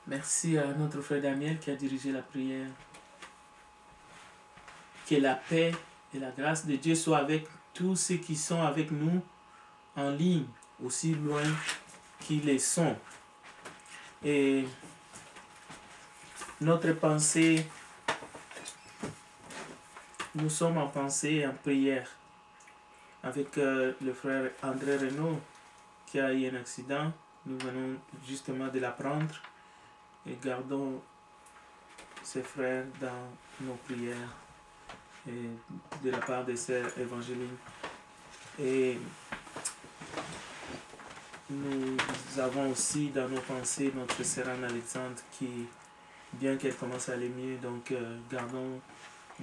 Merci à notre frère Daniel qui a dirigé la prière. Que la paix et la grâce de Dieu soient avec tous ceux qui sont avec nous en ligne, aussi loin qu'ils les sont. Et notre pensée, nous sommes en pensée et en prière avec le frère André Renaud qui a eu un accident. Nous venons justement de l'apprendre et gardons ses frères dans nos prières et de la part des sœurs Évangéline. Et nous avons aussi dans nos pensées notre sœur Anne-Alexandre qui, bien qu'elle commence à aller mieux, donc gardons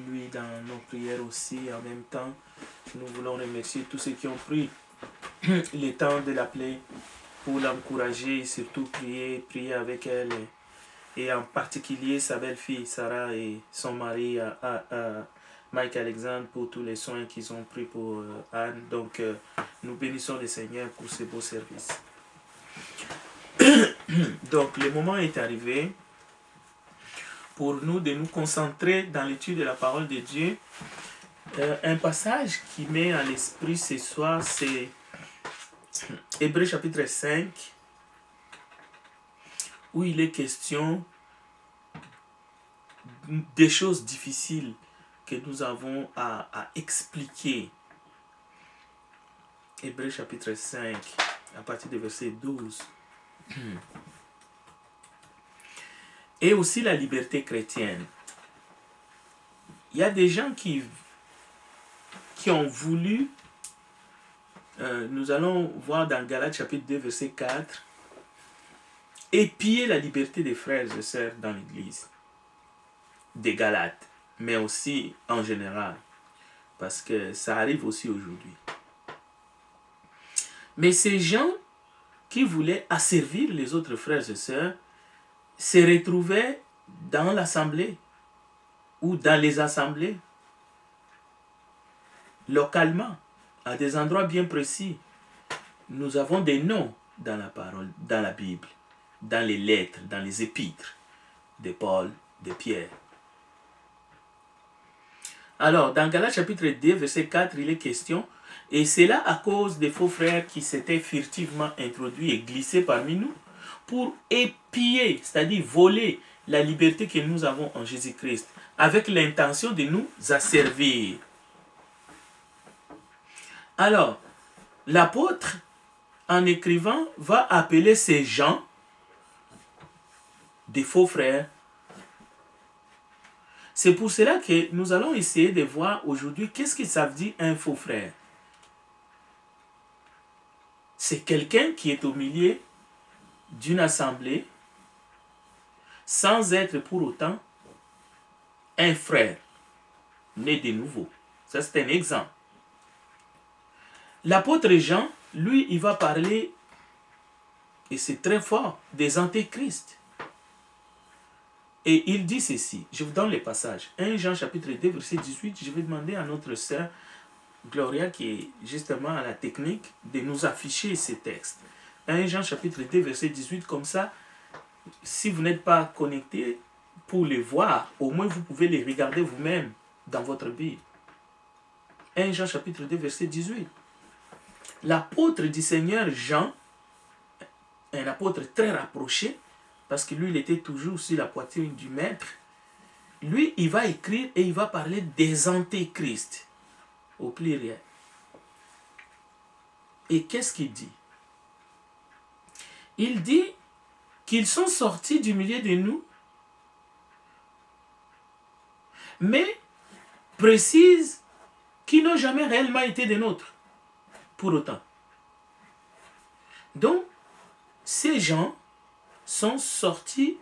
lui dans nos prières aussi. En même temps, nous voulons remercier tous ceux qui ont pris le temps de l'appeler pour l'encourager et surtout prier avec elle. Et en particulier sa belle-fille Sarah et son mari Mike Alexandre pour tous les soins qu'ils ont pris pour Anne. Donc nous bénissons le Seigneur pour ce beau service. Donc le moment est arrivé pour nous de nous concentrer dans l'étude de la parole de Dieu. Un passage qui met à l'esprit ce soir, c'est Hébreux chapitre 5, où il est question des choses difficiles que nous avons à expliquer. Hébreux chapitre 5, à partir du verset 12. Et aussi la liberté chrétienne. Il y a des gens qui ont voulu, nous allons voir dans Galates chapitre 2, verset 4, épier la liberté des frères et sœurs dans l'Église des Galates, mais aussi en général, parce que ça arrive aussi aujourd'hui. Mais ces gens qui voulaient asservir les autres frères et sœurs se retrouvaient dans l'assemblée ou dans les assemblées, localement, à des endroits bien précis. Nous avons des noms dans la parole, dans la Bible, dans les lettres, dans les épîtres de Paul, de Pierre. Alors, dans Galates chapitre 2, verset 4, il est question, et c'est là à cause des faux frères qui s'étaient furtivement introduits et glissés parmi nous pour épier, c'est-à-dire voler la liberté que nous avons en Jésus-Christ, avec l'intention de nous asservir. Alors, l'apôtre, en écrivant, va appeler ces gens des faux frères. C'est pour cela que nous allons essayer de voir aujourd'hui qu'est-ce que ça veut dire un faux frère. C'est quelqu'un qui est au milieu d'une assemblée sans être pour autant un frère né de nouveau. Ça, c'est un exemple. L'apôtre Jean, lui, il va parler, et c'est très fort, des antéchrists. Et il dit ceci, je vous donne les passages. 1 Jean chapitre 2, verset 18, je vais demander à notre sœur Gloria, qui est justement à la technique, de nous afficher ces textes. 1 Jean chapitre 2, verset 18, comme ça, si vous n'êtes pas connecté pour les voir, au moins vous pouvez les regarder vous-même dans votre Bible. 1 Jean chapitre 2, verset 18. L'apôtre du Seigneur Jean, un apôtre très rapproché, parce que lui, il était toujours sur la poitrine du maître, lui, il va écrire et il va parler des antéchrists, au pluriel. Et qu'est-ce qu'il dit? Il dit qu'ils sont sortis du milieu de nous, mais précise qu'ils n'ont jamais réellement été des nôtres, pour autant. Donc, ces gens sont sortis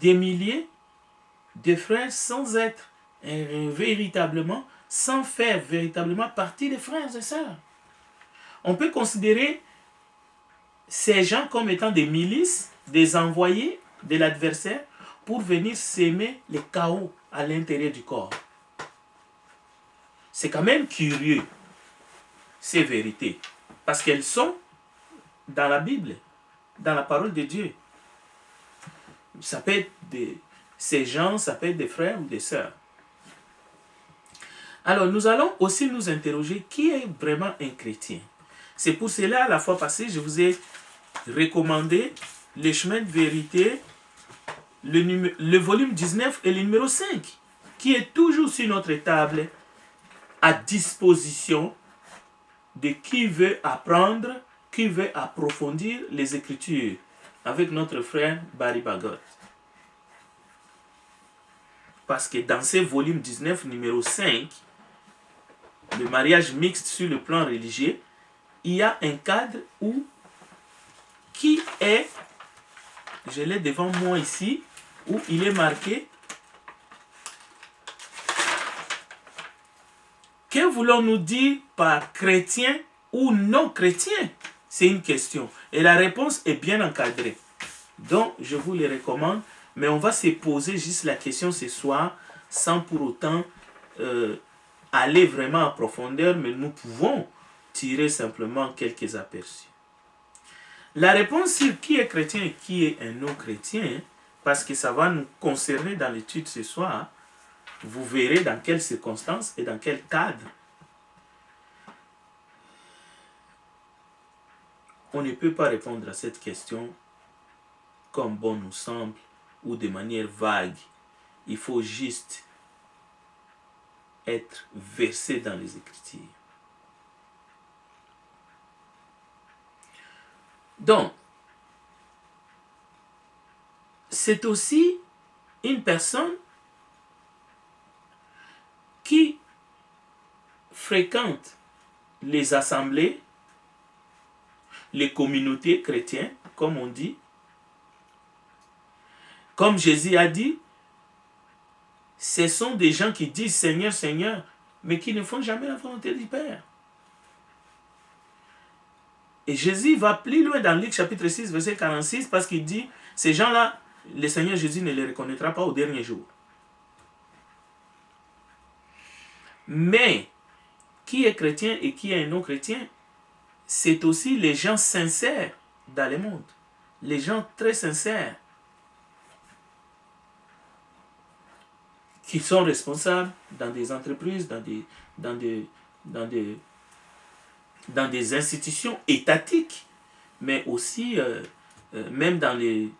des milliers de frères sans être véritablement, sans faire véritablement partie des frères et sœurs. On peut considérer ces gens comme étant des milices, des envoyés de l'adversaire pour venir s'aimer les chaos à l'intérieur du corps. C'est quand même curieux, ces vérités, parce qu'elles sont dans la Bible, dans la parole de Dieu. Ça peut être ces gens, ça peut être des frères ou des sœurs. Alors, nous allons aussi nous interroger qui est vraiment un chrétien. C'est pour cela, la fois passée, je vous ai recommandé les chemins de vérité, le volume 19 et le numéro 5, qui est toujours sur notre table, à disposition de qui veut apprendre, qui veut approfondir les Écritures, avec notre frère Barry Bagot. Parce que dans ce volume 19, numéro 5, le mariage mixte sur le plan religieux, il y a un cadre où qui est, je l'ai devant moi ici, où il est marqué que voulons-nous dire par chrétien ou non chrétien? C'est une question. Et la réponse est bien encadrée. Donc, je vous les recommande. Mais on va se poser juste la question ce soir, sans pour autant aller vraiment en profondeur, mais nous pouvons tirer simplement quelques aperçus. La réponse sur qui est chrétien et qui est un non-chrétien, parce que ça va nous concerner dans l'étude ce soir, vous verrez dans quelles circonstances et dans quel cadre. On ne peut pas répondre à cette question comme bon nous semble ou de manière vague. Il faut juste être versé dans les Écritures. Donc, c'est aussi une personne qui fréquente les assemblées, les communautés chrétiennes, comme on dit. Comme Jésus a dit, ce sont des gens qui disent Seigneur, Seigneur, mais qui ne font jamais la volonté du Père. Et Jésus va plus loin dans Luc chapitre 6, verset 46, parce qu'il dit, ces gens-là, le Seigneur Jésus ne les reconnaîtra pas au dernier jour. Mais, qui est chrétien et qui est non chrétien, c'est aussi les gens sincères dans le monde. Les gens très sincères. Qui sont responsables dans des entreprises, dans des institutions étatiques, mais aussi même dans les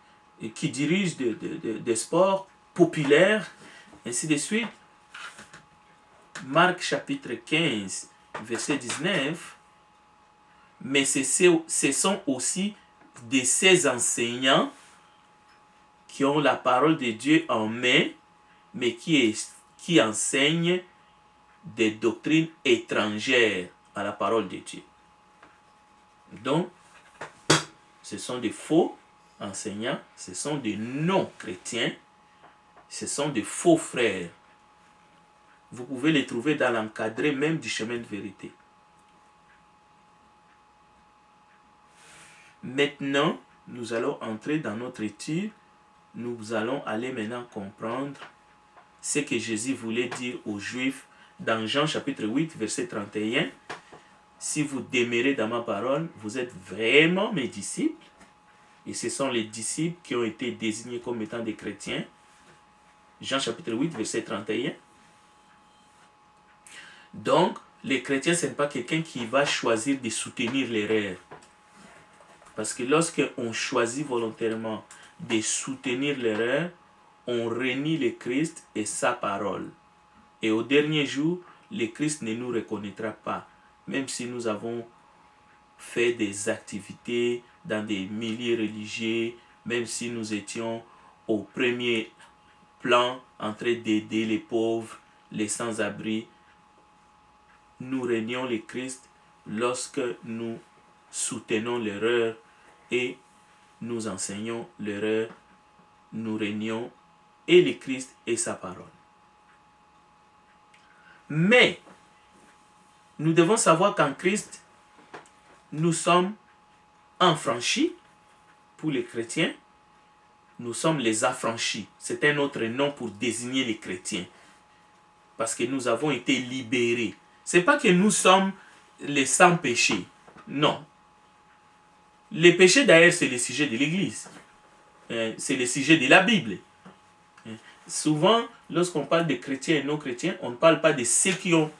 qui dirigent des sports populaires, ainsi de suite. Marc chapitre 15, verset 19, mais ce sont aussi de ces enseignants qui ont la parole de Dieu en main, mais qui enseignent des doctrines étrangères à la parole de Dieu. Donc, ce sont des faux enseignants, ce sont des non-chrétiens, ce sont des faux frères. Vous pouvez les trouver dans l'encadré même du chemin de vérité. Maintenant, nous allons entrer dans notre étude. Nous allons aller maintenant comprendre ce que Jésus voulait dire aux Juifs dans Jean chapitre 8, verset 31. Si vous demeurez dans ma parole, vous êtes vraiment mes disciples. Et ce sont les disciples qui ont été désignés comme étant des chrétiens. Jean chapitre 8, verset 31. Donc, les chrétiens, ce n'est pas quelqu'un qui va choisir de soutenir l'erreur. Parce que lorsque on choisit volontairement de soutenir l'erreur, on renie le Christ et sa parole. Et au dernier jour, le Christ ne nous reconnaîtra pas. Même si nous avons fait des activités dans des milieux religieux, même si nous étions au premier plan en train d'aider les pauvres, les sans-abri, nous régnons le Christ lorsque nous soutenons l'erreur et nous enseignons l'erreur, nous régnons et le Christ et sa parole. Mais nous devons savoir qu'en Christ, nous sommes affranchis. Pour les chrétiens, nous sommes les affranchis. C'est un autre nom pour désigner les chrétiens. Parce que nous avons été libérés. Ce n'est pas que nous sommes les sans péché. Non. Les péchés d'ailleurs, c'est le sujet de l'Église. c'est le sujet de la Bible. Souvent, lorsqu'on parle de chrétiens et non-chrétiens, on ne parle pas de ceux qui ont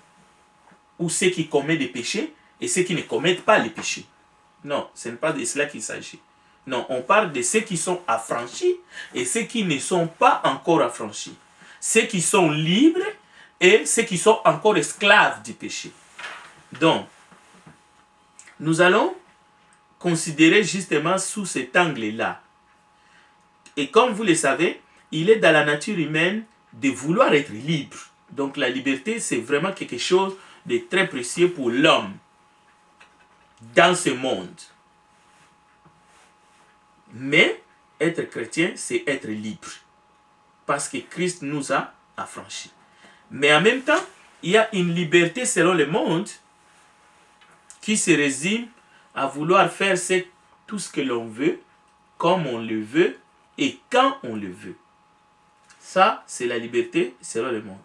ou ceux qui commettent des péchés et ceux qui ne commettent pas les péchés. Non, ce n'est pas de cela qu'il s'agit. Non, on parle de ceux qui sont affranchis et ceux qui ne sont pas encore affranchis. Ceux qui sont libres et ceux qui sont encore esclaves du péché. Donc, nous allons considérer justement sous cet angle-là. Et comme vous le savez, il est dans la nature humaine de vouloir être libre. Donc la liberté, c'est vraiment quelque chose de très précieux pour l'homme dans ce monde. Mais être chrétien, c'est être libre. Parce que Christ nous a affranchis. Mais en même temps, il y a une liberté selon le monde qui se résume à vouloir faire tout ce que l'on veut, comme on le veut et quand on le veut. Ça, c'est la liberté selon le monde.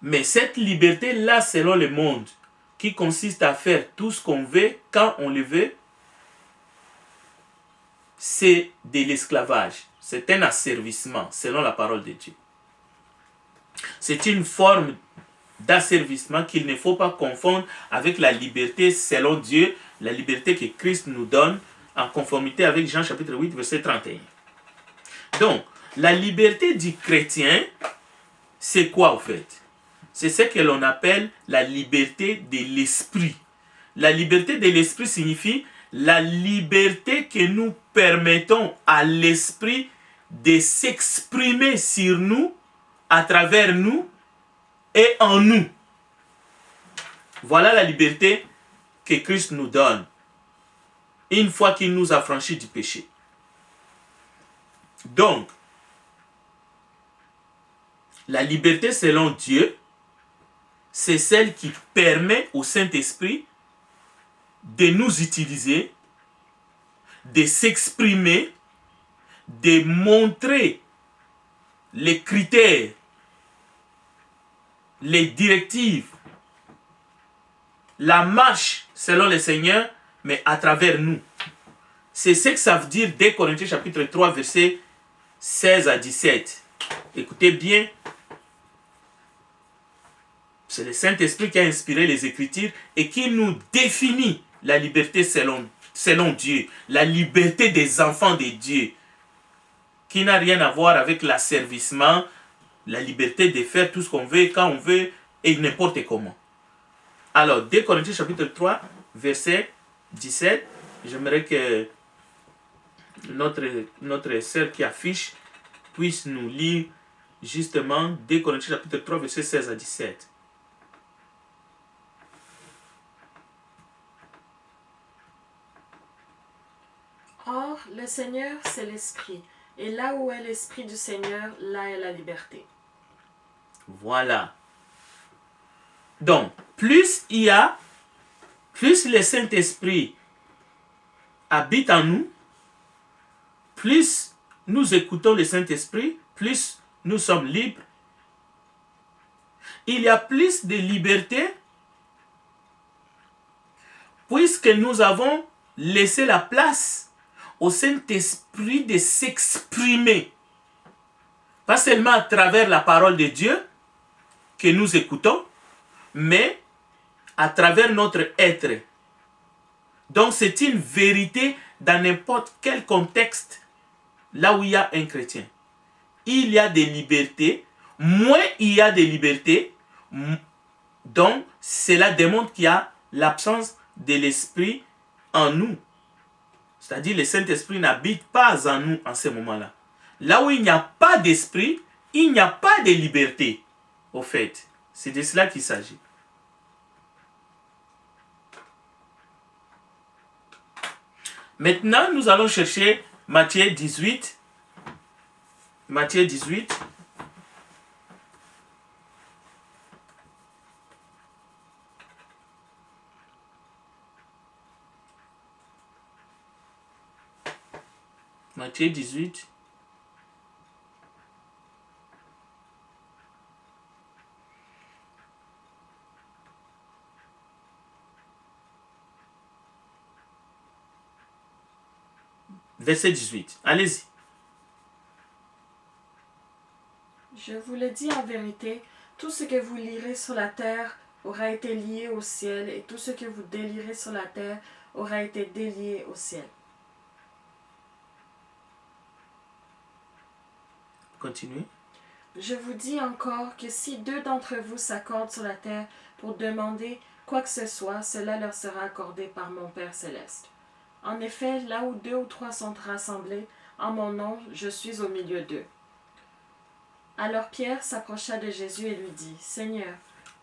Mais cette liberté-là, selon le monde, qui consiste à faire tout ce qu'on veut, quand on le veut, c'est de l'esclavage. C'est un asservissement, selon la parole de Dieu. C'est une forme d'asservissement qu'il ne faut pas confondre avec la liberté selon Dieu, la liberté que Christ nous donne en conformité avec Jean chapitre 8, verset 31. Donc, la liberté du chrétien, c'est quoi au fait? C'est ce que l'on appelle la liberté de l'esprit. La liberté de l'esprit signifie la liberté que nous permettons à l'esprit de s'exprimer sur nous, à travers nous et en nous. Voilà la liberté que Christ nous donne une fois qu'il nous a franchis du péché. Donc, la liberté selon Dieu, c'est celle qui permet au Saint-Esprit de nous utiliser, de s'exprimer, de montrer les critères, les directives, la marche selon le Seigneur, mais à travers nous. C'est ce que ça veut dire 2 Corinthiens chapitre 3, versets 16 à 17. Écoutez bien. C'est le Saint-Esprit qui a inspiré les Écritures et qui nous définit la liberté selon Dieu, la liberté des enfants de Dieu, qui n'a rien à voir avec l'asservissement, la liberté de faire tout ce qu'on veut, quand on veut et n'importe comment. Alors, 2 Corinthiens chapitre 3, verset 17, j'aimerais que notre sœur qui affiche puisse nous lire justement 2 Corinthiens chapitre 3, verset 16 à 17. Or, le Seigneur, c'est l'Esprit. Et là où est l'Esprit du Seigneur, là est la liberté. Voilà. Donc, plus le Saint-Esprit habite en nous, plus nous écoutons le Saint-Esprit, plus nous sommes libres. Il y a plus de liberté puisque nous avons laissé la place au Saint-Esprit de s'exprimer. Pas seulement à travers la parole de Dieu que nous écoutons, mais à travers notre être. Donc c'est une vérité dans n'importe quel contexte là où il y a un chrétien. Il y a des libertés, moins il y a des libertés, donc cela démontre qu'il y a l'absence de l'esprit en nous. C'est-à-dire le Saint-Esprit n'habite pas en nous en ce moment-là. Là où il n'y a pas d'esprit, il n'y a pas de liberté. Au fait, c'est de cela qu'il s'agit. Maintenant, nous allons chercher Matthieu 18. Matthieu 18. Matthieu 18. Verset 18. Allez-y. Je vous le dis en vérité, tout ce que vous lirez sur la terre aura été lié au ciel, et tout ce que vous délirez sur la terre aura été délié au ciel. Continuez. Je vous dis encore que si 2 d'entre vous s'accordent sur la terre pour demander quoi que ce soit, cela leur sera accordé par mon Père céleste. En effet, là où 2 ou 3 sont rassemblés, en mon nom, je suis au milieu d'eux. Alors Pierre s'approcha de Jésus et lui dit, Seigneur,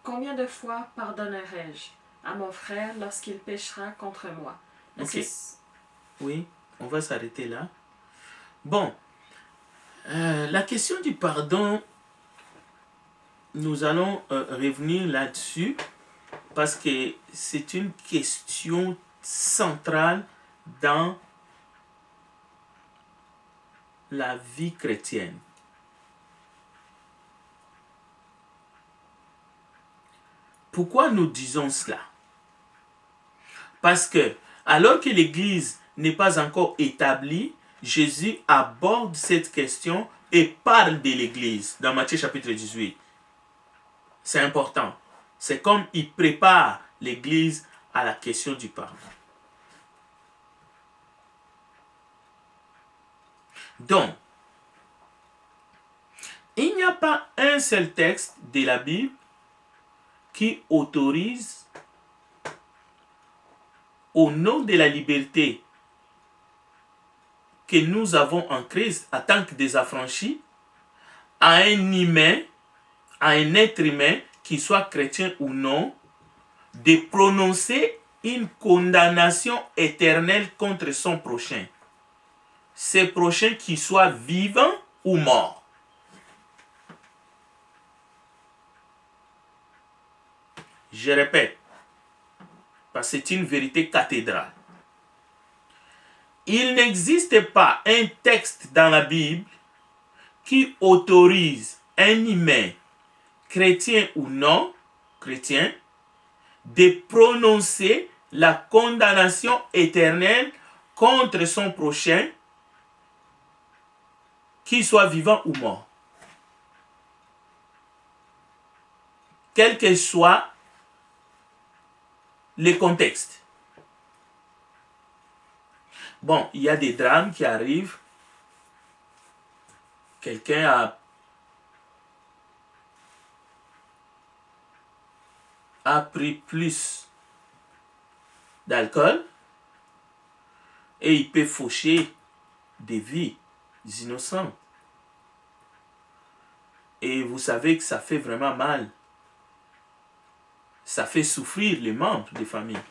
combien de fois pardonnerai-je à mon frère lorsqu'il péchera contre moi? Ok. Oui, on va s'arrêter là. Bon, la question du pardon, nous allons revenir là-dessus parce que c'est une question centrale dans la vie chrétienne. Pourquoi nous disons cela? Parce que, alors que l'Église n'est pas encore établie, Jésus aborde cette question et parle de l'Église dans Matthieu chapitre 18. C'est important. C'est comme il prépare l'Église à la question du pardon. Donc, il n'y a pas un seul texte de la Bible qui autorise, au nom de la liberté que nous avons en Christ en tant que des affranchis, à un humain, à un être humain, qu'il soit chrétien ou non, de prononcer une condamnation éternelle contre son prochain. Ses prochains qui soient vivants ou morts. Je répète, parce que c'est une vérité cathédrale. Il n'existe pas un texte dans la Bible qui autorise un humain, chrétien ou non chrétien, de prononcer la condamnation éternelle contre son prochain, qu'il soit vivant ou mort. Quel que soit le contexte. Bon, il y a des drames qui arrivent. Quelqu'un a pris plus d'alcool et il peut faucher des vies innocentes. Et vous savez que ça fait vraiment mal. Ça fait souffrir les membres des familles.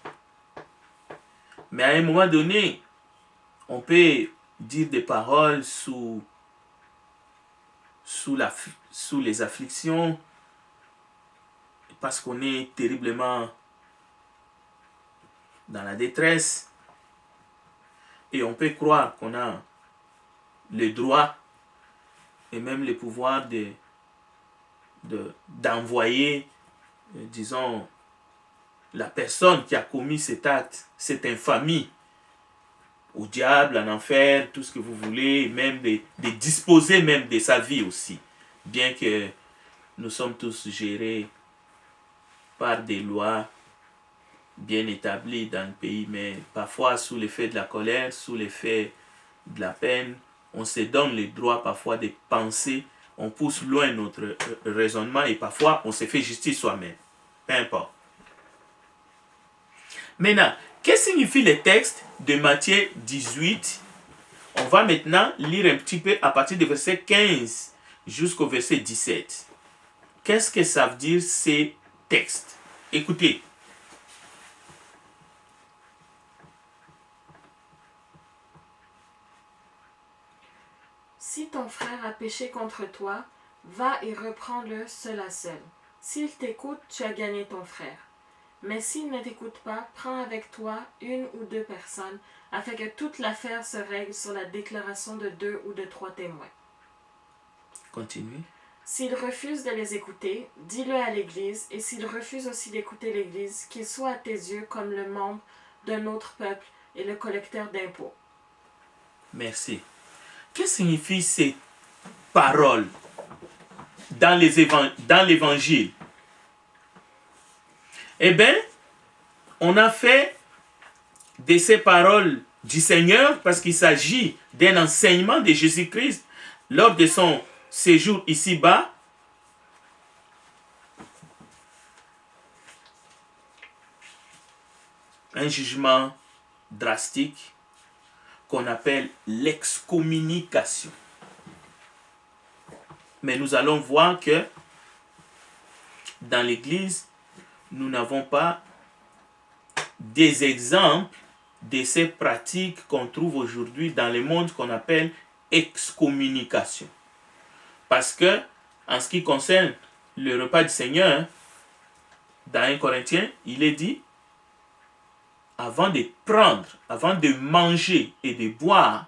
Mais à un moment donné, on peut dire des paroles sous les afflictions parce qu'on est terriblement dans la détresse. Et on peut croire qu'on a le droit et même le pouvoir d'envoyer, disons, la personne qui a commis cet acte, cette infamie, au diable, en enfer, tout ce que vous voulez, même de disposer même de sa vie aussi. Bien que nous sommes tous gérés par des lois bien établies dans le pays, mais parfois sous l'effet de la colère, sous l'effet de la peine, on se donne le droit parfois de penser, on pousse loin notre raisonnement et parfois on se fait justice soi-même. Peu importe. Maintenant, qu'est-ce que signifie le texte de Matthieu 18? On va maintenant lire un petit peu à partir du verset 15 jusqu'au verset 17. Qu'est-ce que ça veut dire ces textes? Écoutez. Si ton frère a péché contre toi, va et reprends-le seul à seul. S'il t'écoute, tu as gagné ton frère. Mais s'il ne t'écoute pas, prends avec toi 1 ou 2 personnes, afin que toute l'affaire se règle sur la déclaration de 2 ou de 3 témoins. Continuez. S'il refuse de les écouter, dis-le à l'Église, et s'il refuse aussi d'écouter l'Église, qu'il soit à tes yeux comme le membre d'un autre peuple et le collecteur d'impôts. Merci. Qu'est-ce que signifient ces paroles dans l'évangile? Eh bien, on a fait de ces paroles du Seigneur parce qu'il s'agit d'un enseignement de Jésus-Christ lors de son séjour ici-bas. Un jugement drastique qu'on appelle l'excommunication. Mais nous allons voir que dans l'Église, nous n'avons pas des exemples de ces pratiques qu'on trouve aujourd'hui dans le monde qu'on appelle excommunication. Parce que, en ce qui concerne le repas du Seigneur, dans 1 Corinthiens, il est dit, avant de prendre, avant de manger et de boire,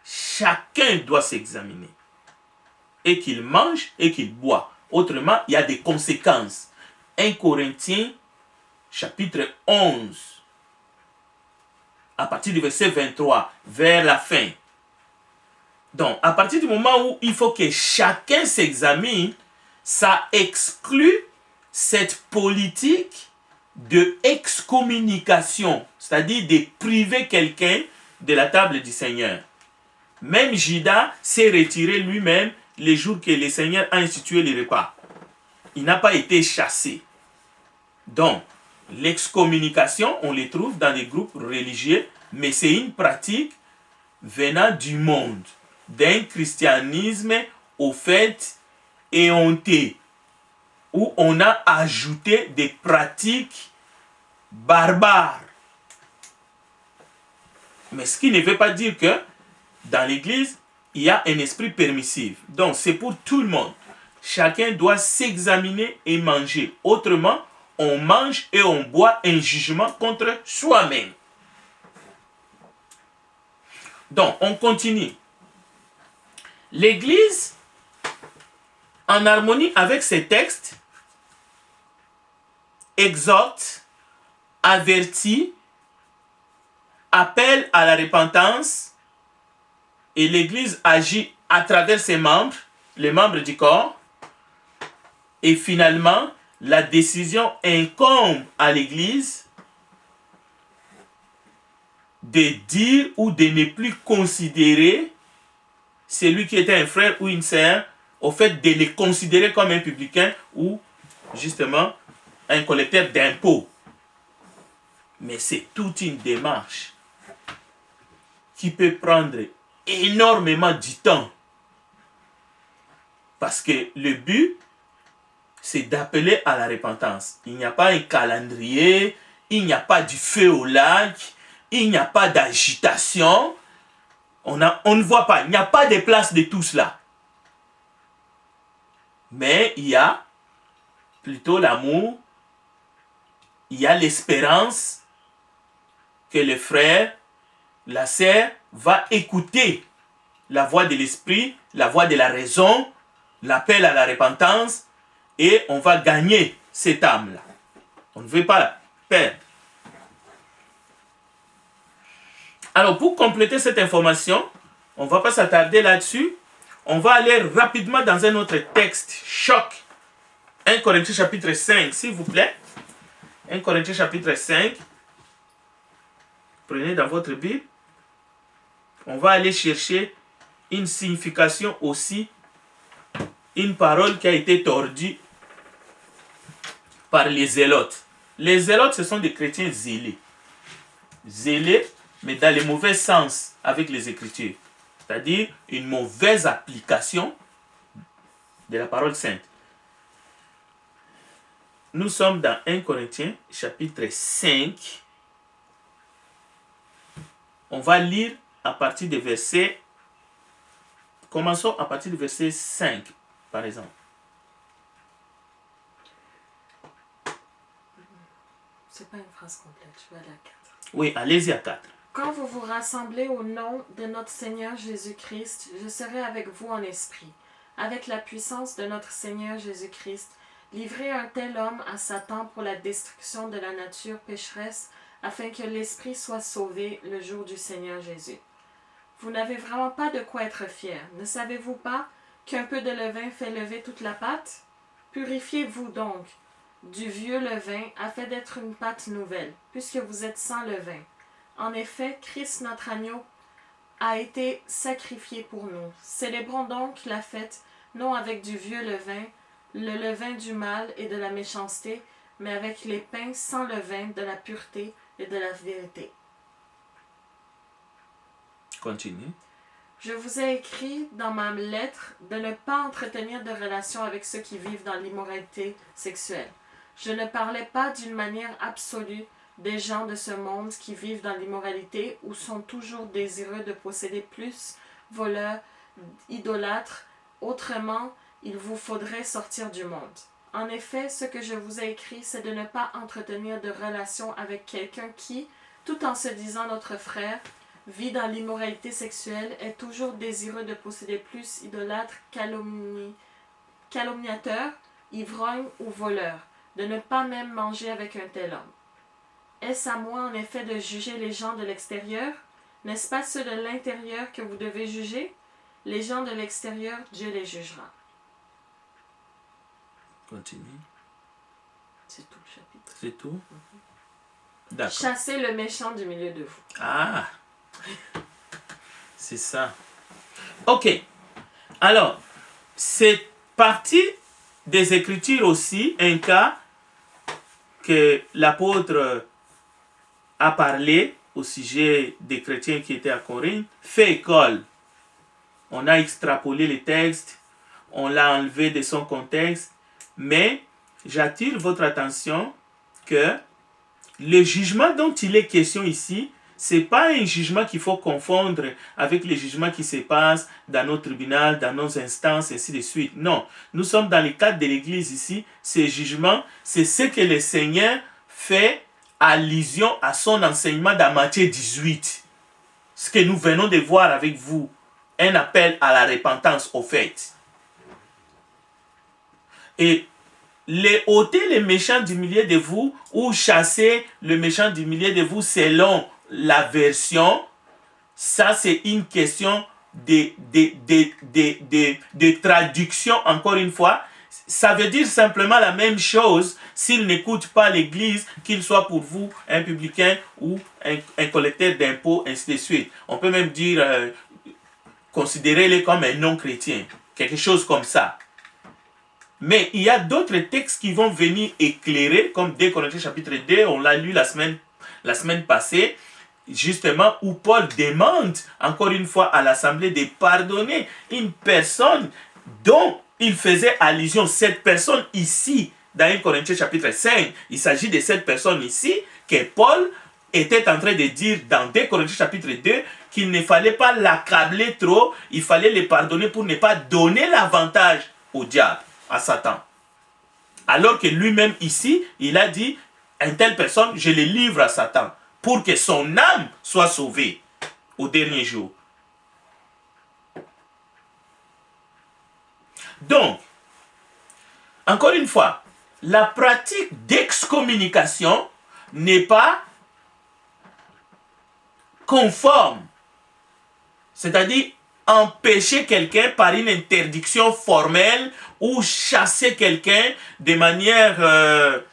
chacun doit s'examiner. Et qu'il mange et qu'il boit. Autrement, il y a des conséquences. 1 Corinthiens, chapitre 11, à partir du verset 23, vers la fin. Donc, à partir du moment où il faut que chacun s'examine, ça exclut cette politique de excommunication, c'est-à-dire de priver quelqu'un de la table du Seigneur. Même Judas s'est retiré lui-même les jours que le Seigneur a institué les repas. Il n'a pas été chassé. Donc, l'excommunication, on les trouve dans des groupes religieux, mais c'est une pratique venant du monde, d'un christianisme au fait éhonté, où on a ajouté des pratiques barbares. Mais ce qui ne veut pas dire que dans l'Église, il y a un esprit permissif. Donc, c'est pour tout le monde. Chacun doit s'examiner et manger. Autrement, on mange et on boit un jugement contre soi-même. Donc, on continue. L'Église, en harmonie avec ces textes, exhorte, avertit, appelle à la repentance, et l'Église agit à travers ses membres, les membres du corps, et finalement, la décision incombe à l'Église de dire ou de ne plus considérer celui qui était un frère ou une sœur, au fait de les considérer comme un publicain ou justement un collecteur d'impôts. Mais c'est toute une démarche qui peut prendre énormément du temps. Parce que le but, c'est d'appeler à la repentance. Il n'y a pas un calendrier, il n'y a pas du feu au lac, il n'y a pas d'agitation. On ne voit pas, il n'y a pas de place de tout cela. Mais il y a plutôt l'amour, il y a l'espérance que le frère, la sœur va écouter la voix de l'esprit, la voix de la raison, l'appel à la repentance, et on va gagner cette âme-là. On ne veut pas la perdre. Alors, pour compléter cette information, on ne va pas s'attarder là-dessus. On va aller rapidement dans un autre texte choc. 1 Corinthiens chapitre 5, s'il vous plaît. 1 Corinthiens chapitre 5. Prenez dans votre Bible. On va aller chercher une signification aussi, une parole qui a été tordue par les zélotes. Les zélotes, ce sont des chrétiens zélés. Zélés, mais dans le mauvais sens avec les Écritures. C'est-à-dire une mauvaise application de la parole sainte. Nous sommes dans 1 Corinthiens, chapitre 5. On va lire à partir du verset... Commençons à partir du verset 5, par exemple. C'est pas une phrase complète, je vais aller à 4. Oui, allez-y à 4. Quand vous vous rassemblez au nom de notre Seigneur Jésus-Christ, je serai avec vous en esprit. Avec la puissance de notre Seigneur Jésus-Christ, livrez un tel homme à Satan pour la destruction de la nature pécheresse, afin que l'esprit soit sauvé le jour du Seigneur Jésus. Vous n'avez vraiment pas de quoi être fier. Ne savez-vous pas qu'un peu de levain fait lever toute la pâte? Purifiez-vous donc du vieux levain afin d'être une pâte nouvelle, puisque vous êtes sans levain. En effet, Christ notre agneau a été sacrifié pour nous. Célébrons donc la fête, non avec du vieux levain, le levain du mal et de la méchanceté, mais avec les pains sans levain de la pureté et de la vérité. Continue. Je vous ai écrit dans ma lettre de ne pas entretenir de relations avec ceux qui vivent dans l'immoralité sexuelle. Je ne parlais pas d'une manière absolue des gens de ce monde qui vivent dans l'immoralité ou sont toujours désireux de posséder plus, voleurs, idolâtres. Autrement, il vous faudrait sortir du monde. En effet, ce que je vous ai écrit, c'est de ne pas entretenir de relations avec quelqu'un qui, tout en se disant notre frère, vit dans l'immoralité sexuelle, est toujours désireux de posséder plus, idolâtre, calomniateur, ivrogne ou voleur, de ne pas même manger avec un tel homme. Est-ce à moi en effet de juger les gens de l'extérieur? N'est-ce pas ceux de l'intérieur que vous devez juger? Les gens de l'extérieur, Dieu les jugera. Continue. C'est tout le chapitre. C'est tout? D'accord. Chassez le méchant du milieu de vous. Ah, c'est ça. Ok. Alors, cette partie des Écritures aussi, un cas que l'apôtre a parlé au sujet des chrétiens qui étaient à Corinthe, fait école. On a extrapolé les textes, on l'a enlevé de son contexte, mais j'attire votre attention que le jugement dont il est question ici, ce n'est pas un jugement qu'il faut confondre avec les jugements qui se passent dans nos tribunaux, dans nos instances, ainsi de suite. Non, nous sommes dans le cadre de l'Église ici. Ces jugements, c'est ce que le Seigneur fait allusion à son enseignement dans Matthieu 18. Ce que nous venons de voir avec vous, un appel à la repentance au fait. Et les ôter les méchants du milieu de vous ou chasser le méchant du milieu de vous selon la version, ça c'est une question de traduction encore une fois. Ça veut dire simplement la même chose s'il n'écoute pas l'Église, qu'il soit pour vous un publicain ou un collecteur d'impôts, ainsi de suite. On peut même dire, considérez-les comme un non-chrétien, quelque chose comme ça. Mais il y a d'autres textes qui vont venir éclairer, comme 2 Corinthiens chapitre 2, on l'a lu la semaine passée, justement où Paul demande encore une fois à l'Assemblée de pardonner une personne dont il faisait allusion. Cette personne ici, dans 1 Corinthiens chapitre 5, il s'agit de cette personne ici que Paul était en train de dire dans 2 Corinthiens chapitre 2 qu'il ne fallait pas l'accabler trop, il fallait le pardonner pour ne pas donner l'avantage au diable, à Satan. Alors que lui-même ici, il a dit, une telle personne, je le livre à Satan pour que son âme soit sauvée au dernier jour. Donc, encore une fois, la pratique d'excommunication n'est pas conforme, c'est-à-dire empêcher quelqu'un par une interdiction formelle ou chasser quelqu'un de manière,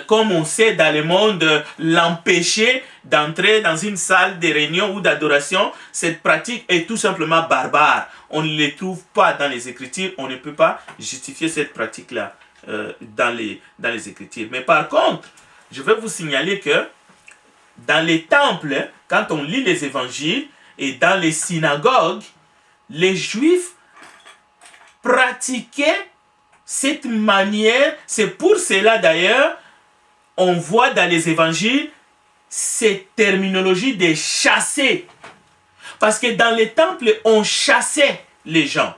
comme on sait dans le monde, l'empêcher d'entrer dans une salle de réunion ou d'adoration. Cette pratique est tout simplement barbare. On ne les trouve pas dans les Écritures, on ne peut pas justifier cette pratique-là dans les Écritures. Mais par contre, je vais vous signaler que dans les temples, quand on lit les évangiles, et dans les synagogues, les Juifs pratiquaient cette manière. C'est pour cela d'ailleurs, on voit dans les évangiles cette terminologie de chasser. Parce que dans les temples, on chassait les gens.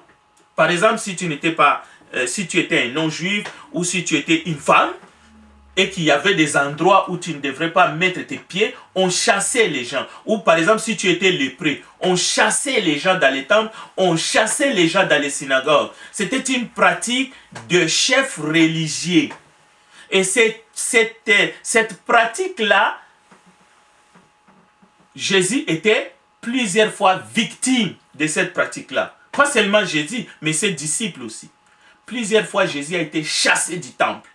Par exemple, si tu étais un non-juif ou si tu étais une femme, et qu'il y avait des endroits où tu ne devrais pas mettre tes pieds, on chassait les gens. Ou par exemple, si tu étais lépreux, on chassait les gens dans les temples, on chassait les gens dans les synagogues. C'était une pratique de chef religieux. Et cette pratique-là, Jésus était plusieurs fois victime de cette pratique-là. Pas seulement Jésus, mais ses disciples aussi. Plusieurs fois, Jésus a été chassé du temple.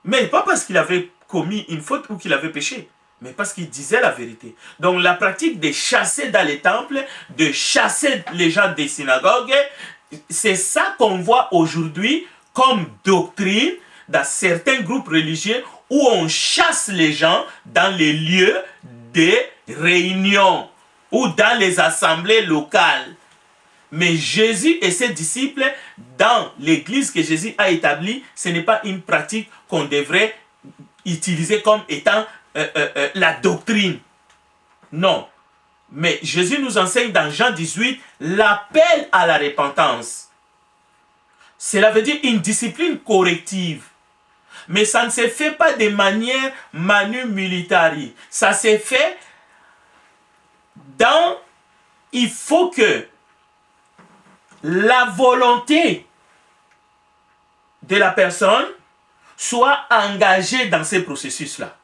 Mais pas parce qu'il avait commis une faute ou qu'il avait péché, mais parce qu'il disait la vérité. Donc la pratique de chasser dans les temples, de chasser les gens des synagogues, c'est ça qu'on voit aujourd'hui comme doctrine dans certains groupes religieux où on chasse les gens dans les lieux de réunion ou dans les assemblées locales. Mais Jésus et ses disciples, dans l'église que Jésus a établie, ce n'est pas une pratique qu'on devrait utiliser comme étant la doctrine. Non. Mais Jésus nous enseigne dans Jean 18 l'appel à la repentance. Cela veut dire une discipline corrective. Mais ça ne se fait pas de manière manu militari. Ça se fait dans... Il faut que la volonté de la personne soit engagée dans ces processus-là.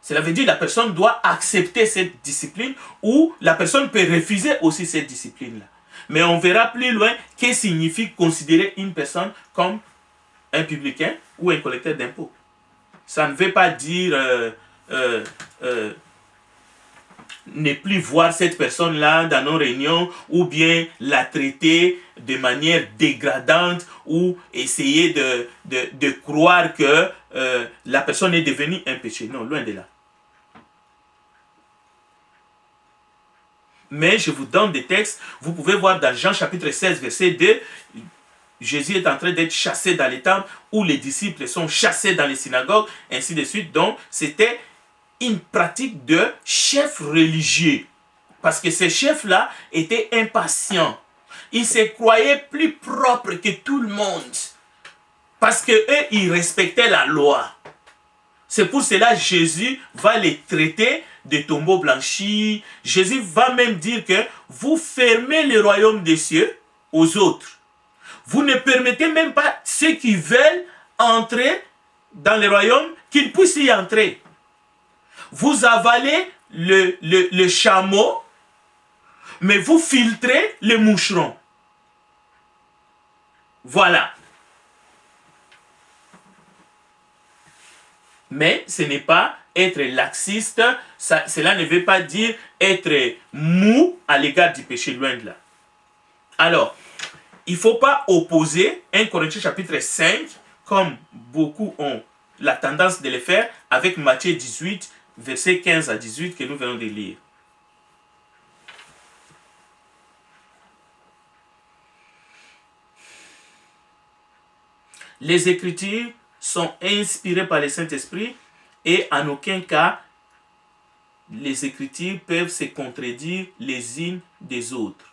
Cela veut dire que la personne doit accepter cette discipline ou la personne peut refuser aussi cette discipline-là. Mais on verra plus loin ce que signifie considérer une personne comme un publicain ou un collecteur d'impôts. Ça ne veut pas dire ne plus voir cette personne-là dans nos réunions ou bien la traiter de manière dégradante ou essayer de croire que la personne est devenue un péché. Non, loin de là. Mais je vous donne des textes. Vous pouvez voir dans Jean chapitre 16, verset 2, Jésus est en train d'être chassé dans les temples, où les disciples sont chassés dans les synagogues, ainsi de suite. Donc, c'était une pratique de chef religieux. Parce que ces chefs-là étaient impatients. Ils se croyaient plus propres que tout le monde. Parce qu'eux, ils respectaient la loi. C'est pour cela que Jésus va les traiter de tombeaux blanchis. Jésus va même dire que vous fermez le royaume des cieux aux autres. Vous ne permettez même pas ceux qui veulent entrer dans le royaume qu'ils puissent y entrer. Vous avalez le chameau, mais vous filtrez le moucheron. Voilà. Mais ce n'est pas être laxiste, cela ne veut pas dire être mou à l'égard du péché, loin de là. Alors, il ne faut pas opposer 1 Corinthiens chapitre 5, comme beaucoup ont la tendance de le faire, avec Matthieu 18, versets 15 à 18 que nous venons de lire. Les Écritures sont inspirées par le Saint-Esprit et en aucun cas les Écritures peuvent se contredire les unes des autres.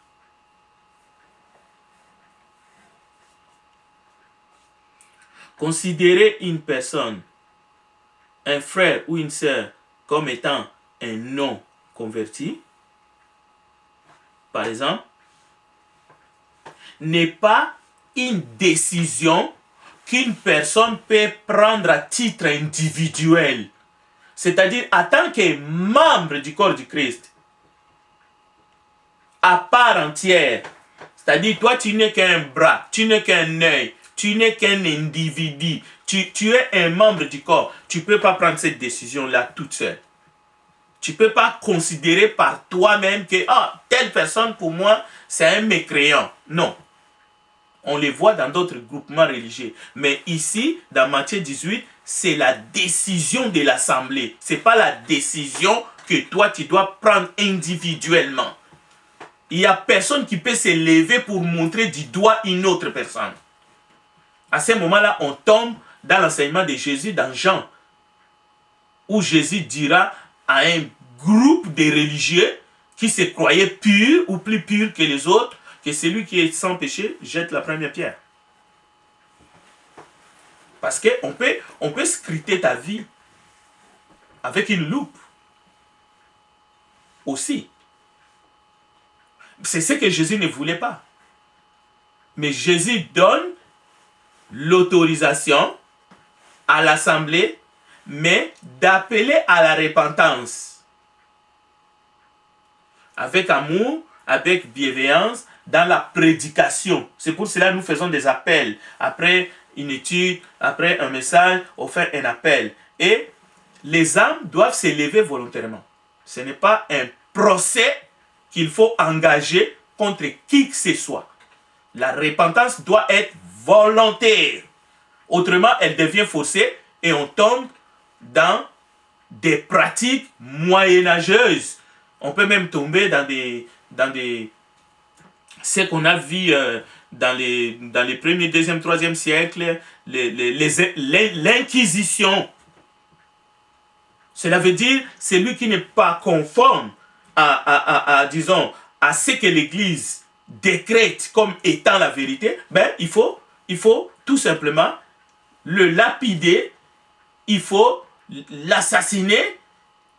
Considérer une personne, un frère ou une sœur, comme étant un non converti, par exemple, n'est pas une décision qu'une personne peut prendre à titre individuel. C'est-à-dire, en tant que membre du corps du Christ, à part entière. C'est-à-dire, toi, tu n'es qu'un bras, tu n'es qu'un œil, tu n'es qu'un individu. Tu es un membre du corps. Tu ne peux pas prendre cette décision-là toute seule. Tu ne peux pas considérer par toi-même que telle personne, pour moi, c'est un mécréant. Non. On les voit dans d'autres groupements religieux. Mais ici, dans Matthieu 18, c'est la décision de l'assemblée. Ce n'est pas la décision que toi, tu dois prendre individuellement. Il n'y a personne qui peut se lever pour montrer du doigt une autre personne. À ce moment-là, on tombe dans l'enseignement de Jésus dans Jean, où Jésus dira à un groupe de religieux qui se croyaient purs ou plus purs que les autres, que celui qui est sans péché jette la première pierre. Parce qu'on peut scruter ta vie avec une loupe aussi. C'est ce que Jésus ne voulait pas. Mais Jésus donne l'autorisation à l'assemblée, mais d'appeler à la repentance. avec amour, avec bienveillance, dans la prédication. C'est pour cela que nous faisons des appels. Après une étude, après un message, on fait un appel. Et les âmes doivent s'élever volontairement. Ce n'est pas un procès qu'il faut engager contre qui que ce soit. La repentance doit être volontaire. Autrement, elle devient forcée et on tombe dans des pratiques moyenâgeuses. On peut même tomber dans ce qu'on a vu dans les premiers, deuxième, troisième siècles, l'inquisition. Cela veut dire celui qui n'est pas conforme disons, à ce que l'Église décrète comme étant la vérité, ben, il faut tout simplement le lapider, il faut l'assassiner,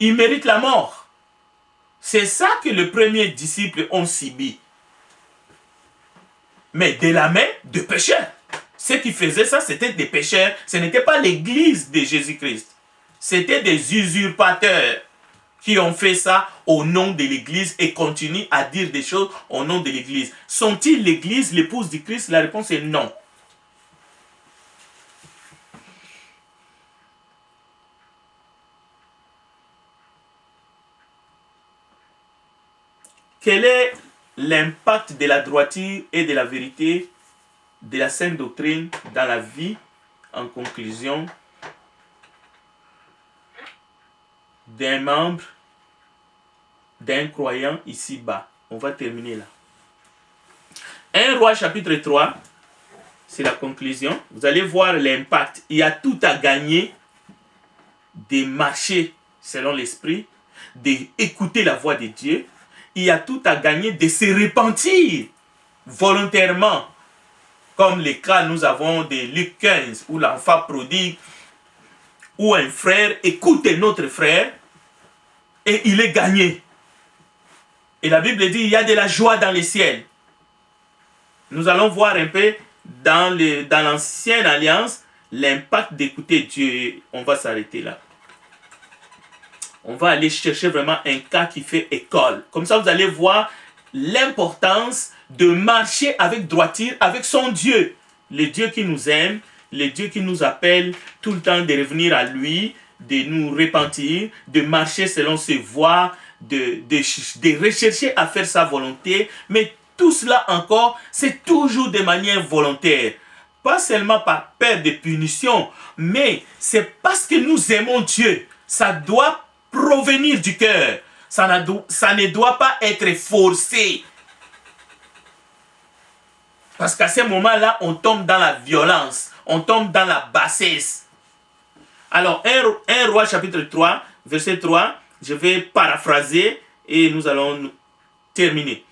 il mérite la mort. C'est ça que les premiers disciples ont subi. Mais de la main de pécheurs. Ceux qui faisaient ça, c'était des pécheurs. Ce n'était pas l'Église de Jésus-Christ. C'était des usurpateurs qui ont fait ça au nom de l'Église et continuent à dire des choses au nom de l'Église. Sont-ils l'Église, l'épouse du Christ? La réponse est non. Quel est l'impact de la droiture et de la vérité de la sainte doctrine dans la vie, en conclusion, d'un membre, d'un croyant ici-bas? On va terminer là. 1 Roi chapitre 3, c'est la conclusion. Vous allez voir l'impact. Il y a tout à gagner de marcher selon l'esprit, d'écouter la voix de Dieu. Il y a tout à gagner de se repentir volontairement. Comme les cas nous avons de Luc 15, où l'enfant prodigue, où un frère écoute un autre frère et il est gagné. Et la Bible dit, il y a de la joie dans les ciels. Nous allons voir un peu dans l'ancienne alliance l'impact d'écouter Dieu. On va s'arrêter là. On va aller chercher vraiment un cas qui fait école. Comme ça, vous allez voir l'importance de marcher avec droiture, avec son Dieu. Le Dieu qui nous aime, le Dieu qui nous appelle tout le temps de revenir à lui, de nous repentir, de marcher selon ses voies, de rechercher à faire sa volonté. Mais tout cela encore, c'est toujours de manière volontaire. Pas seulement par peur de punition, mais c'est parce que nous aimons Dieu. Ça doit provenir du cœur. Ça ne doit pas être forcé. Parce qu'à ce moment-là, on tombe dans la violence. On tombe dans la bassesse. Alors, 1 Roi chapitre 3, verset 3, je vais paraphraser et nous allons terminer.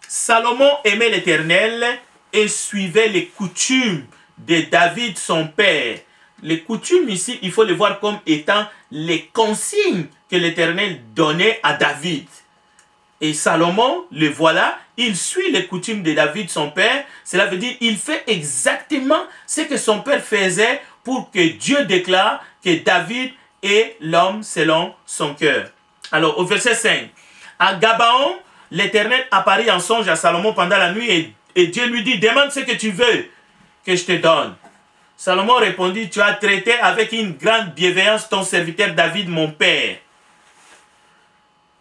Salomon aimait l'Éternel et suivait les coutumes de David son père. Les coutumes ici, il faut les voir comme étant les consignes que l'Éternel donnait à David. Et Salomon, le voilà, il suit les coutumes de David son père. Cela veut dire qu'il fait exactement ce que son père faisait pour que Dieu déclare que David est l'homme selon son cœur. Alors au verset 5, à Gabaon, l'Éternel apparut en songe à Salomon pendant la nuit et Dieu lui dit, demande ce que tu veux que je te donne. Salomon répondit, tu as traité avec une grande bienveillance ton serviteur David, mon père.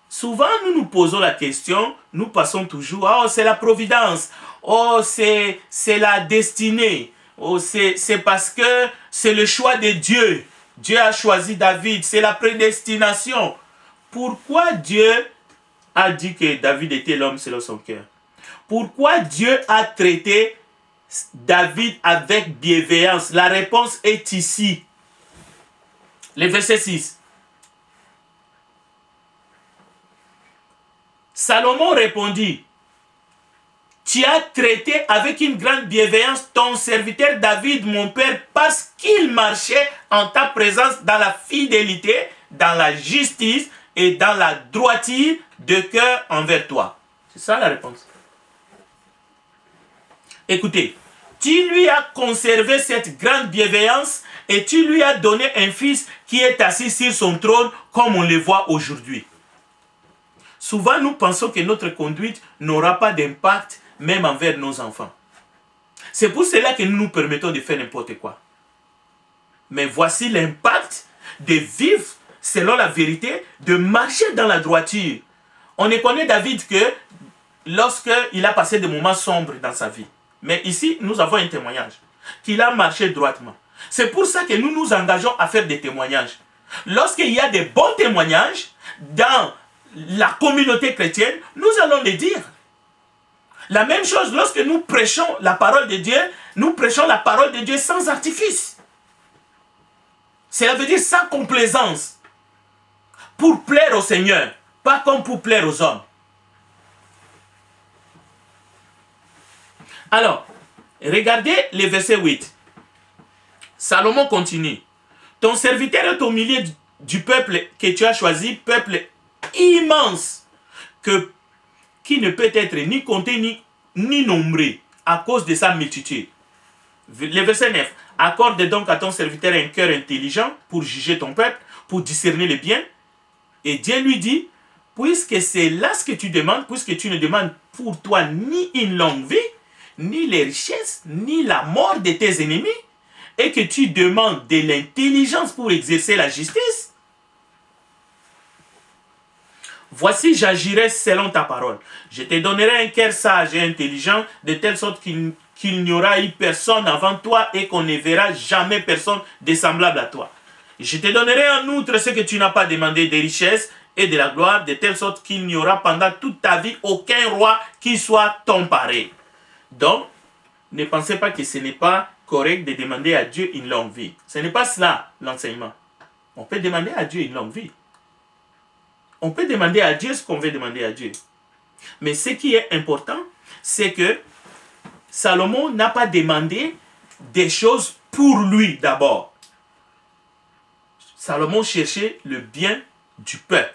Souvent, nous nous posons la question, nous passons toujours, oh, c'est la providence, oh, c'est la destinée, oh, c'est parce que c'est le choix de Dieu. Dieu a choisi David, c'est la prédestination. Pourquoi Dieu a dit que David était l'homme selon son cœur? Pourquoi Dieu a traité David avec bienveillance? La réponse est ici. Le verset 6. Salomon répondit, tu as traité avec une grande bienveillance ton serviteur David, mon père, parce qu'il marchait en ta présence dans la fidélité, dans la justice et dans la droiture de cœur envers toi. C'est ça la réponse. Écoutez, tu lui as conservé cette grande bienveillance et tu lui as donné un fils qui est assis sur son trône comme on le voit aujourd'hui. souvent nous pensons que notre conduite n'aura pas d'impact même envers nos enfants. C'est pour cela que nous nous permettons de faire n'importe quoi. Mais voici l'impact de vivre selon la vérité, de marcher dans la droiture. On ne connaît David que lorsqu'il a passé des moments sombres dans sa vie. Mais ici, nous avons un témoignage qu'il a marché droitement. C'est pour ça que nous nous engageons à faire des témoignages. Lorsqu'il y a des bons témoignages dans la communauté chrétienne, nous allons les dire. La même chose lorsque nous prêchons la parole de Dieu, nous prêchons la parole de Dieu sans artifice. Cela veut dire sans complaisance. Pour plaire au Seigneur, pas comme pour plaire aux hommes. Alors, regardez le verset 8. Salomon continue. Ton serviteur est au milieu du peuple que tu as choisi, peuple immense, qui ne peut être ni compté ni nombré à cause de sa multitude. Le verset 9. Accorde donc à ton serviteur un cœur intelligent pour juger ton peuple, pour discerner le bien. Et Dieu lui dit, puisque c'est là ce que tu demandes, puisque tu ne demandes pour toi ni une longue vie, ni les richesses, ni la mort de tes ennemis, et que tu demandes de l'intelligence pour exercer la justice, voici, j'agirai selon ta parole. Je te donnerai un cœur sage et intelligent, de telle sorte qu'il n'y aura eu personne avant toi et qu'on ne verra jamais personne de semblable à toi. Je te donnerai en outre ce que tu n'as pas demandé, des richesses et de la gloire, de telle sorte qu'il n'y aura pendant toute ta vie aucun roi qui soit ton pareil. Donc, ne pensez pas que ce n'est pas correct de demander à Dieu une longue vie. Ce n'est pas cela l'enseignement. On peut demander à Dieu une longue vie. On peut demander à Dieu ce qu'on veut demander à Dieu. Mais ce qui est important, c'est que Salomon n'a pas demandé des choses pour lui d'abord. Salomon cherchait le bien du peuple.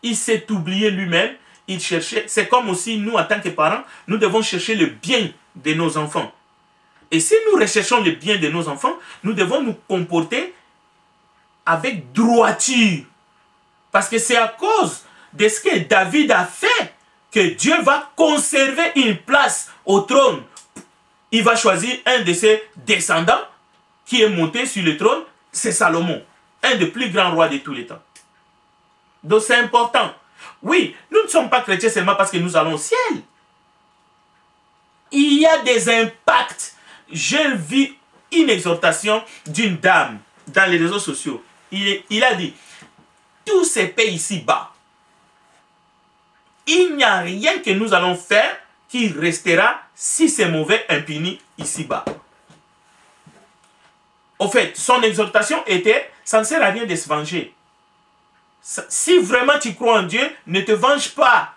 Il s'est oublié lui-même. Il cherchait. C'est comme aussi nous, en tant que parents, nous devons chercher le bien de nos enfants. Et si nous recherchons le bien de nos enfants, nous devons nous comporter avec droiture. Parce que c'est à cause de ce que David a fait que Dieu va conserver une place au trône. Il va choisir un de ses descendants qui est monté sur le trône, c'est Salomon, un des plus grands rois de tous les temps. Donc c'est important. Oui, nous ne sommes pas chrétiens seulement parce que nous allons au ciel. Il y a des impacts. J'ai vu une exhortation d'une dame dans les réseaux sociaux. Il a dit, tout se paie ici-bas. Il n'y a rien que nous allons faire qui restera, si c'est mauvais, impuni ici-bas. Au fait, son exhortation était, ça ne sert à rien de se venger. Si vraiment tu crois en Dieu, ne te venge pas.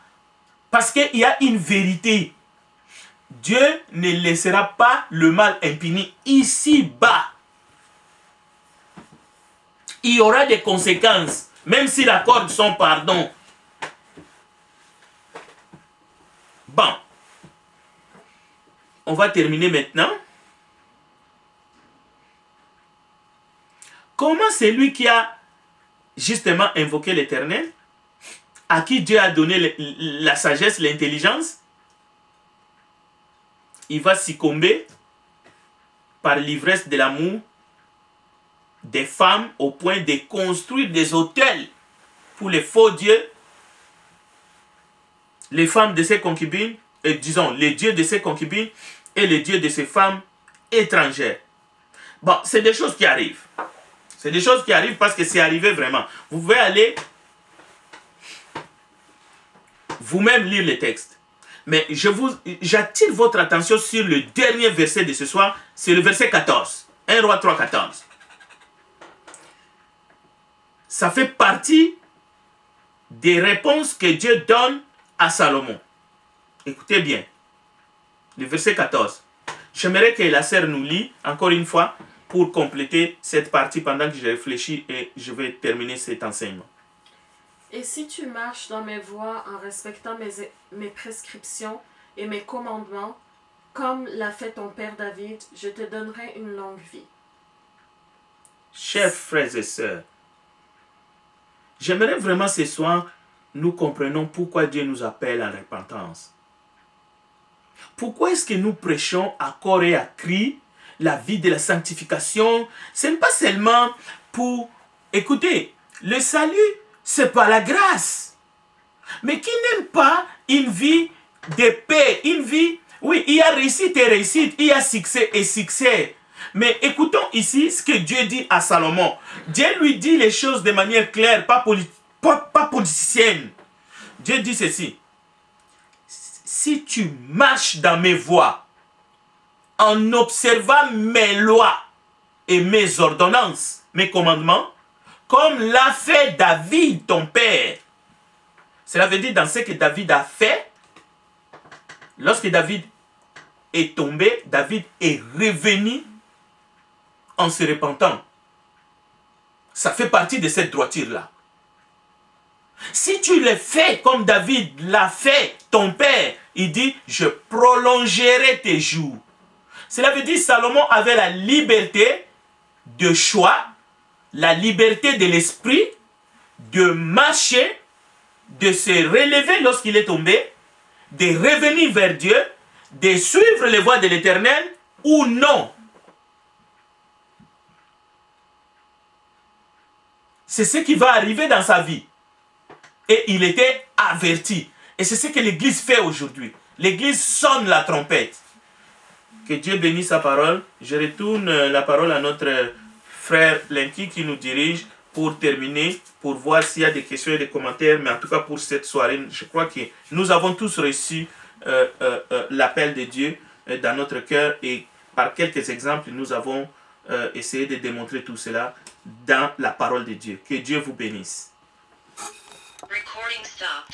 Parce qu'il y a une vérité. Dieu ne laissera pas le mal impuni ici-bas. Il y aura des conséquences, même s'il accorde son pardon. Bon. On va terminer maintenant. Comment celui qui a justement invoqué l'Éternel, à qui Dieu a donné la sagesse, l'intelligence, il va succomber par l'ivresse de l'amour des femmes au point de construire des autels pour les faux dieux, les femmes de ses concubines, et disons les dieux de ses concubines et les dieux de ses femmes étrangères. Bon, c'est des choses qui arrivent. C'est des choses qui arrivent parce que c'est arrivé vraiment. Vous pouvez aller vous-même lire les textes. Mais j'attire votre attention sur le dernier verset de ce soir, c'est le verset 14. 1 Roi 3, 14. Ça fait partie des réponses que Dieu donne à Salomon. Écoutez bien. Le verset 14. J'aimerais que la sœur nous lit encore une fois pour compléter cette partie pendant que je réfléchis et je vais terminer cet enseignement. Et si tu marches dans mes voies en respectant mes prescriptions et mes commandements, comme l'a fait ton père David, je te donnerai une longue vie. Chers frères et sœurs, j'aimerais vraiment ce soir nous comprenons pourquoi Dieu nous appelle à la repentance. Pourquoi est-ce que nous prêchons à corps et à cri la vie de la sanctification? Ce n'est pas seulement pour... Écoutez, le salut, c'est pas la grâce. Mais qui n'aime pas une vie de paix, une vie... Oui, il y a réussite et réussite, il y a succès et succès. Mais écoutons ici ce que Dieu dit à Salomon. Dieu lui dit les choses de manière claire, pas politicienne. Dieu dit ceci. Si tu marches dans mes voies, en observant mes lois et mes ordonnances, mes commandements, comme l'a fait David, ton père. Cela veut dire dans ce que David a fait, lorsque David est tombé, David est revenu en se repentant. Ça fait partie de cette droiture-là. Si tu le fais comme David l'a fait, ton père, il dit, je prolongerai tes jours. Cela veut dire que Salomon avait la liberté de choix, la liberté de l'esprit, de marcher, de se relever lorsqu'il est tombé, de revenir vers Dieu, de suivre les voies de l'Éternel ou non. C'est ce qui va arriver dans sa vie. Et il était averti. Et c'est ce que l'Église fait aujourd'hui. L'Église sonne la trompette. Que Dieu bénisse sa parole. Je retourne la parole à notre frère Lenki qui nous dirige pour terminer, pour voir s'il y a des questions et des commentaires. Mais en tout cas pour cette soirée, je crois que nous avons tous reçu l'appel de Dieu dans notre cœur. Et par quelques exemples, nous avons essayé de démontrer tout cela dans la parole de Dieu. Que Dieu vous bénisse. Recording stopped.